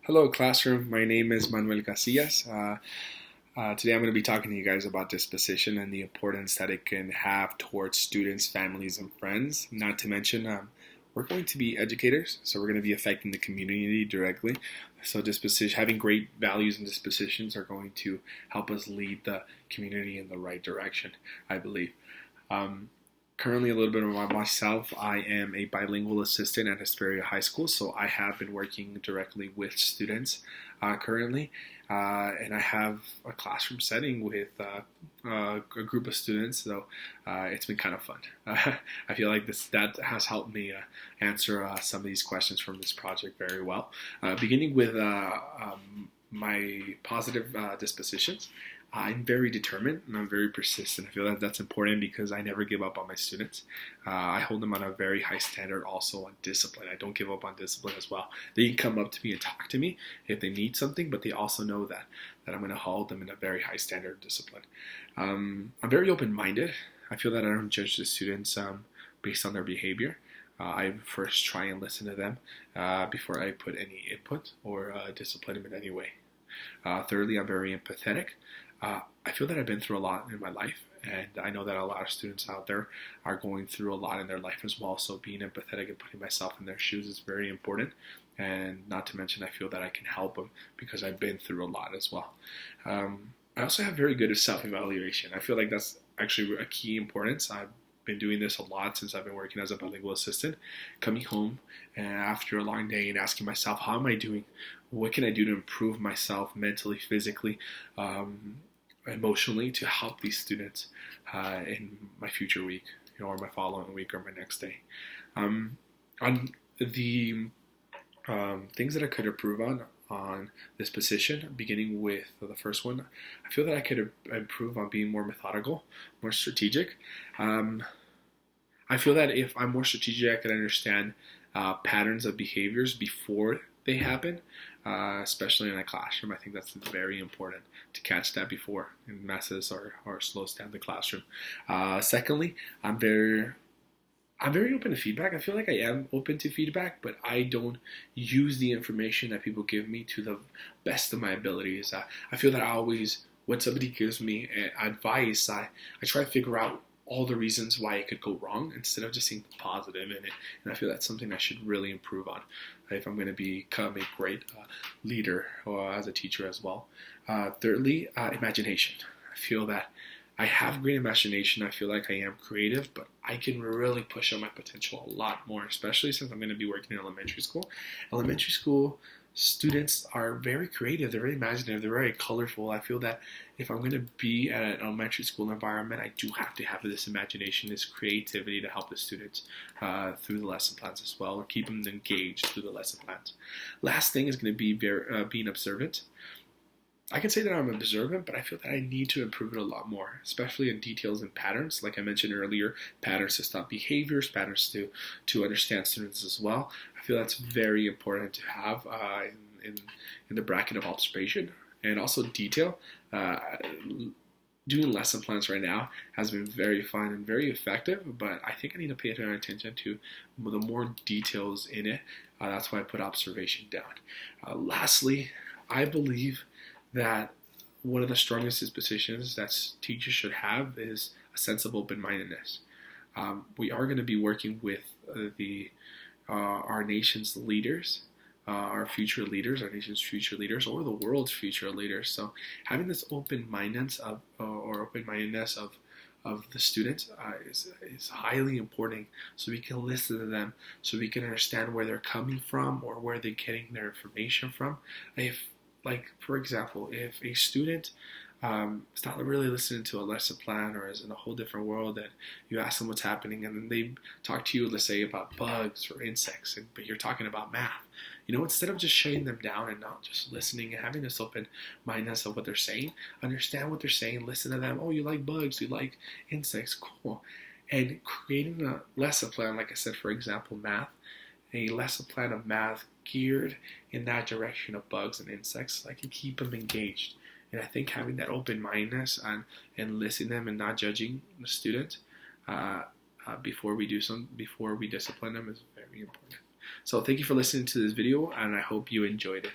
Hello, classroom. My name is Manuel Casillas. Today I'm going to be talking to you guys about disposition and the importance that it can have towards students, families, and friends. Not to mention, we're going to be educators, so we're going to be affecting the community directly. So disposition, having great values and dispositions are going to help us lead the community in the right direction, I believe. Currently, a little bit about myself. I am a bilingual assistant at Hesperia High School, so I have been working directly with students currently, and I have a classroom setting with a group of students, so it's been kind of fun. I feel like that has helped me answer some of these questions from this project very well. Beginning with my positive dispositions. I'm very determined and I'm very persistent. I feel that that's important because I never give up on my students. I hold them on a very high standard also on discipline. I don't give up on discipline as well. They can come up to me and talk to me if they need something, but they also know that I'm going to hold them in a very high standard of discipline. I'm very open-minded. I feel that I don't judge the students based on their behavior. I first try and listen to them before I put any input or discipline them in any way. Thirdly, I'm very empathetic. I feel that I've been through a lot in my life, and I know that a lot of students out there are going through a lot in their life as well, so being empathetic and putting myself in their shoes is very important, and not to mention I feel that I can help them because I've been through a lot as well. I also have very good self-evaluation. I feel like that's actually a key importance. I've been doing this a lot since I've been working as a bilingual assistant, coming home and after a long day and asking myself, how am I doing? What can I do to improve myself mentally, physically, emotionally to help these students in my future week, or my following week, or my next day. On the things that I could improve on this position, beginning with the first one, I feel that I could improve on being more methodical, more strategic. I feel that if I'm more strategic, I can understand patterns of behaviors before they happen, especially in a classroom. I think that's very important to catch that before it messes or slows down the classroom. Secondly, I'm very open to feedback. I feel like I am open to feedback, but I don't use the information that people give me to the best of my abilities. I feel that I always, when somebody gives me advice, I try to figure out all the reasons why it could go wrong instead of just seeing the positive in it. And I feel that's something I should really improve on if I'm going to become a great leader or as a teacher as well. Thirdly, imagination. I feel that I have great imagination. I feel like I am creative, but I can really push on my potential a lot more, especially since I'm going to be working in elementary school. Elementary school students are very creative, they're very imaginative, they're very colorful. I feel that if I'm going to be at an elementary school environment, I do have to have this imagination, this creativity to help the students through the lesson plans as well, or keep them engaged through the lesson plans. Last thing is going to be being observant. I can say that I'm observant, but I feel that I need to improve it a lot more, especially in details and patterns. Like I mentioned earlier, patterns to stop behaviors, patterns to understand students as well. I feel that's very important to have in the bracket of observation, and also detail. Doing lesson plans right now has been very fun and very effective, but I think I need to pay attention to the more details in it. That's why I put observation down. Lastly, I believe that one of the strongest dispositions that teachers should have is a sense of open-mindedness. We are going to be working with our nation's leaders, our nation's future leaders, or the world's future leaders. So having this open-mindedness of the students is highly important, so we can listen to them, so we can understand where they're coming from or where they're getting their information from. For example, if a student is not really listening to a lesson plan or is in a whole different world, and you ask them what's happening, and then they talk to you, let's say, about bugs or insects, but you're talking about math. Instead of just shutting them down and not just listening and having this open mindedness of what they're saying, understand what they're saying, listen to them. Oh, you like bugs, you like insects, cool. And creating a lesson plan, like I said, for example, math, a lesson plan of math geared in that direction of bugs and insects, so I can keep them engaged. And I think having that open-mindedness and listening to them and not judging the student before we discipline them is very important. So thank you for listening to this video, and I hope you enjoyed it.